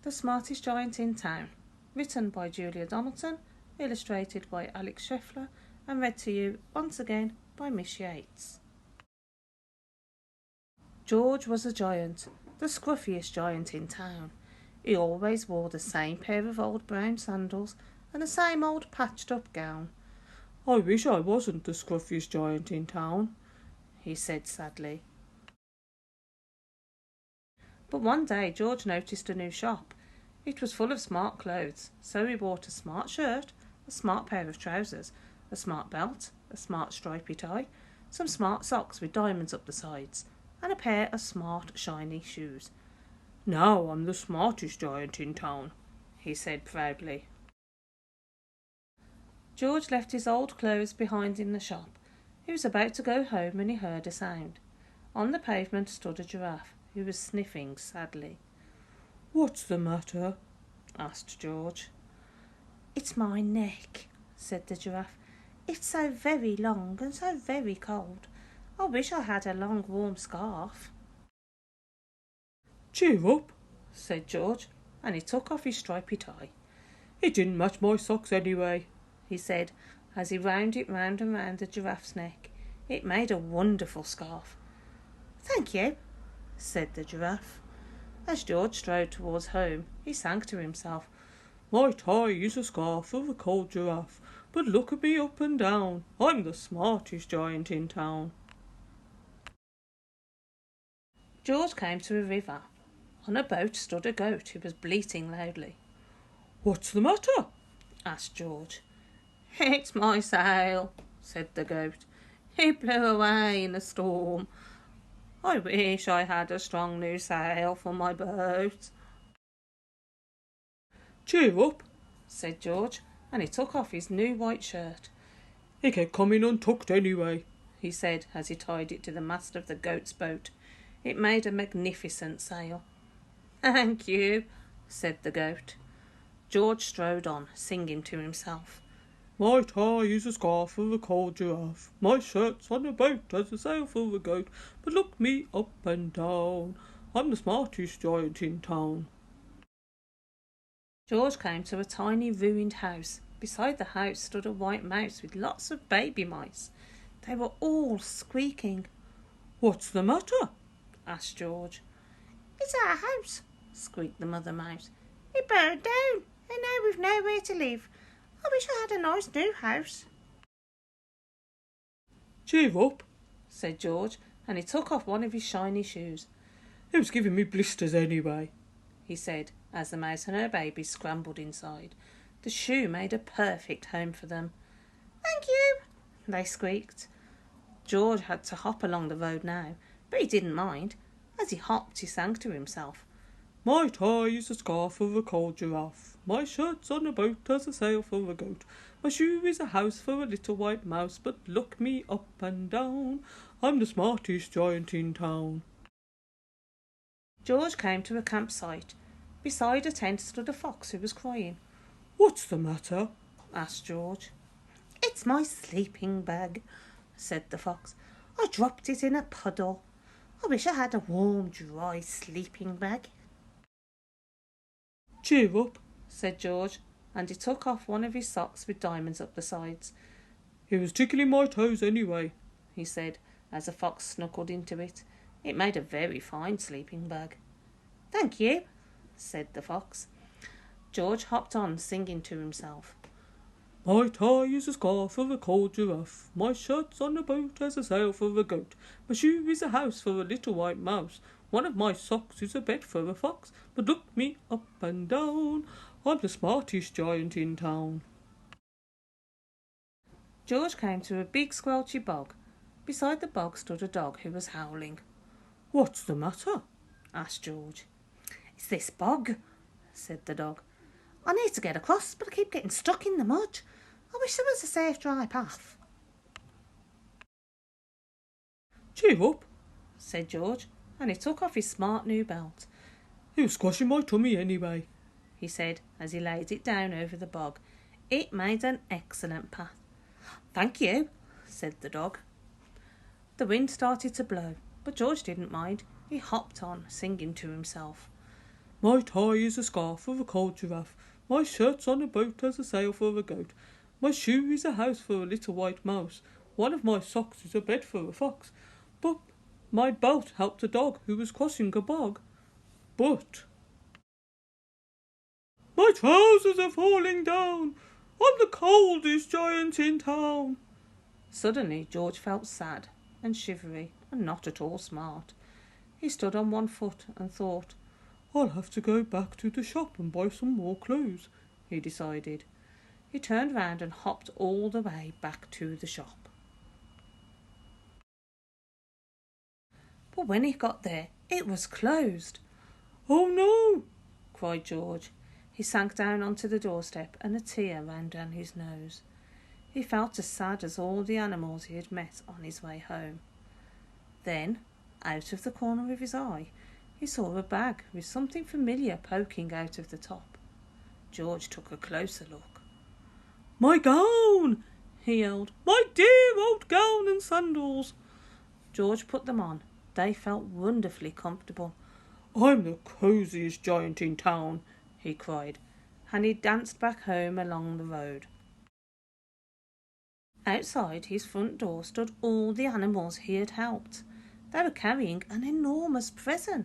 The Smartest Giant in Town, written by Julia Donaldson, illustrated by Alex Scheffler, and read to you once again by Miss Yates. George was a giant, the scruffiest giant in town. He always wore the same pair of old brown sandals and the same old patched-up gown. "I wish I wasn't the scruffiest giant in town," he said sadly. But one day George noticed a new shop. It was full of smart clothes, so he bought a smart shirt, a smart pair of trousers, a smart belt, a smart stripy tie, some smart socks with diamonds up the sides, and a pair of smart shiny shoes. "Now I'm the smartest giant in town," he said proudly. George left his old clothes behind in the shop. He was about to go home when he heard a sound. On the pavement stood a giraffe, who was sniffing sadly. "What's the matter?" asked George. "It's my neck," said the giraffe. "It's so very long and so very cold. I wish I had a long warm scarf." "Cheer up," said George, and he took off his stripy tie. "It didn't match my socks anyway," he said, as he wound it round and round the giraffe's neck. It made a wonderful scarf. "Thank you," said the giraffe. As George strode towards home, he sang to himself, "My tie is a scarf of a cold giraffe, but look at me up and down, I'm the smartest giant in town." George came to a river. On a boat stood a goat who was bleating loudly. "What's the matter?" asked George. "It's my sail," said the goat. "It blew away in a storm. I wish I had a strong new sail for my boat." "Cheer up," said George, and he took off his new white shirt. "It kept coming untucked anyway," he said as he tied it to the mast of the goat's boat. It made a magnificent sail. "Thank you," said the goat. George strode on, singing to himself. "My tie is a scarf of a cold giraffe. My shirt's on a boat as a sail for a goat. But look me up and down, I'm the smartest giant in town." George came to a tiny ruined house. Beside the house stood a white mouse with lots of baby mice. They were all squeaking. "What's the matter?" asked George. "It's our house," squeaked the mother mouse. "It burned down, and now we've nowhere to live. I wish I had a nice new house." "Cheer up," said George, and he took off one of his shiny shoes. "It was giving me blisters anyway," he said, as the mouse and her baby scrambled inside. The shoe made a perfect home for them. "Thank you," they squeaked. George had to hop along the road now, but he didn't mind. As he hopped, he sang to himself. "My tie is a scarf of a cold giraffe. My shirt's on a boat as a sail for a goat. My shoe is a house for a little white mouse. But look me up and down, I'm the smartest giant in town." George came to a campsite. Beside a tent stood a fox who was crying. "What's the matter?" asked George. "It's my sleeping bag," said the fox. "I dropped it in a puddle. I wish I had a warm, dry sleeping bag." "Cheer up," said George, and he took off one of his socks with diamonds up the sides. "It was tickling my toes anyway," he said, as the fox snuggled into it. It made a very fine sleeping bag. "Thank you," said the fox. George hopped on, singing to himself. "My tie is a scarf of a cold giraffe. My shirt's on a boat as a sail for a goat. My shoe is a house for a little white mouse. One of my socks is a bed for a fox. But look me up and down, I'm the smartest giant in town." George came to a big squelchy bog. Beside the bog stood a dog who was howling. "What's the matter?" asked George. "It's this bog," said the dog. "I need to get across, but I keep getting stuck in the mud. I wish there was a safe, dry path." "Cheer up," said George, and he took off his smart new belt. "It was squashing my tummy anyway," he said, as he laid it down over the bog. It made an excellent path. "Thank you," said the dog. The wind started to blow, but George didn't mind. He hopped on, singing to himself. My tie is a scarf for a cold giraffe. My shirt's on a boat as a sail for a goat. My shoe is a house for a little white mouse. One of my socks is a bed for a fox. But my boat helped a dog who was crossing a bog. But my trousers are falling down. I'm the coldest giant in town. Suddenly George felt sad and shivery and not at all smart. He stood on one foot and thought, I'll have to go back to the shop and buy some more clothes, he decided. He turned round and hopped all the way back to the shop. But when he got there, it was closed. Oh no! cried George. He sank down onto the doorstep and a tear ran down his nose. He felt as sad as all the animals he had met on his way home. Then, out of the corner of his eye, he saw a bag with something familiar poking out of the top. George took a closer look. My gown! He yelled. My dear old gown and sandals! George put them on. They felt wonderfully comfortable. I'm the cosiest giant in town, he cried, and he danced back home along the road. Outside his front door stood all the animals he had helped. They were carrying an enormous present.